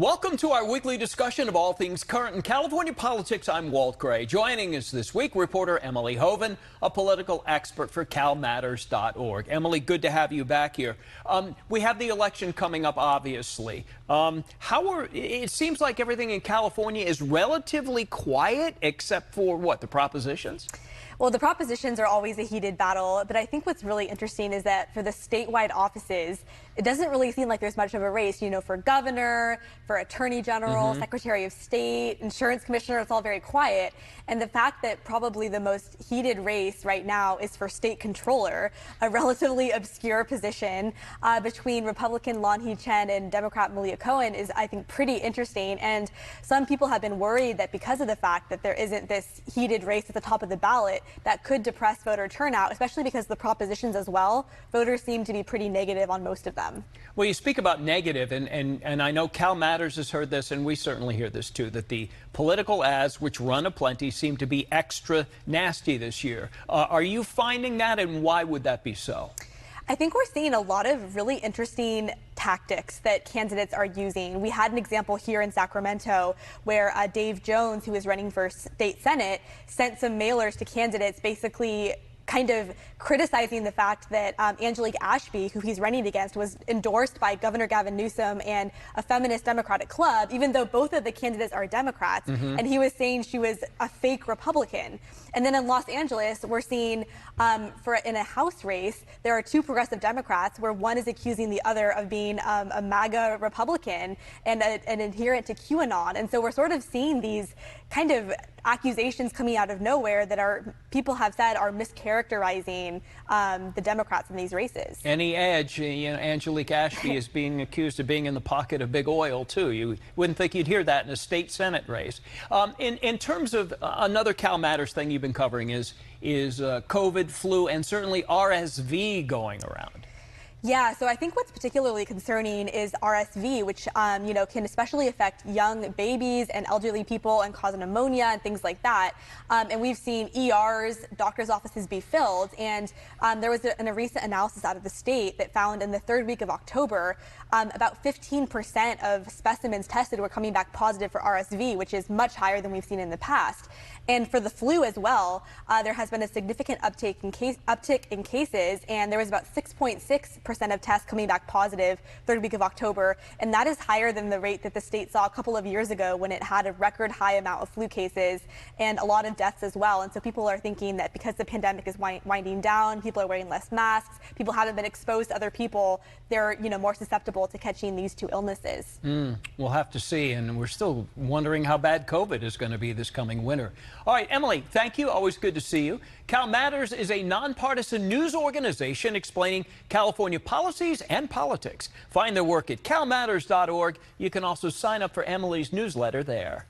Welcome to our weekly discussion of all things current in California politics. I'm Walt Gray. Joining us this week, reporter Emily Hoeven, a political expert for CalMatters.org. Emily, good to have you back here. We have the election coming up, obviously. It seems like everything in California is relatively quiet, except for what, the propositions? Well, the propositions are always a heated battle, but I think what's really interesting is that for the statewide offices, it doesn't really seem like there's much of a race, for governor, for attorney general, secretary of state, insurance commissioner. It's all very quiet. And the fact that probably the most heated race right now is for state controller, a relatively obscure position between Republican Lon He-Chen and Democrat Emily Hoeven is, I think, pretty interesting. And some people have been worried that because of the fact that there isn't this heated race at the top of the ballot, that could depress voter turnout, especially because the propositions as well, voters seem to be pretty negative on most of them. Well, you speak about negative, and I know CalMatters has heard this, and we certainly hear this too, that the political ads, which run aplenty, seem to be extra nasty this year. Are you finding that, and why would that be so? I think we're seeing a lot of really interesting tactics that candidates are using. We had an example here in Sacramento where Dave Jones, who is running for state senate, sent some mailers to candidates basically kind of criticizing the fact that Angelique Ashby, who he's running against, was endorsed by Governor Gavin Newsom and a feminist Democratic club, even though both of the candidates are Democrats. And he was saying she was a fake Republican. And then in Los Angeles, we're seeing in a House race, there are two progressive Democrats where one is accusing the other of being a MAGA Republican and an adherent to QAnon. And so we're sort of seeing these kind of accusations coming out of nowhere that people have said are mischaracterizing the Democrats in these races. Any edge, Angelique Ashby is being accused of being in the pocket of big oil, too. You wouldn't think you'd hear that in a state senate race. In terms of another CalMatters thing you've been covering is COVID, flu, and certainly RSV going around. Yeah, so I think what's particularly concerning is RSV, which can especially affect young babies and elderly people and cause pneumonia and things like that. And we've seen ERs, doctors' offices be filled. And there was a recent analysis out of the state that found in the third week of October, about 15% of specimens tested were coming back positive for RSV, which is much higher than we've seen in the past. And for the flu as well, there has been a significant uptick in cases, and there was about 6.6% of tests coming back positive third week of October, and that is higher than the rate that the state saw a couple of years ago when it had a record high amount of flu cases and a lot of deaths as well. And so people are thinking that because the pandemic is winding down, people are wearing less masks, people haven't been exposed to other people, they're more susceptible to catching these two illnesses. We'll have to see, and we're still wondering how bad COVID is going to be this coming winter. All right, Emily, thank you. Always good to see you. CalMatters is a nonpartisan news organization explaining California policies and politics. Find their work at CalMatters.org. You can also sign up for Emily's newsletter there.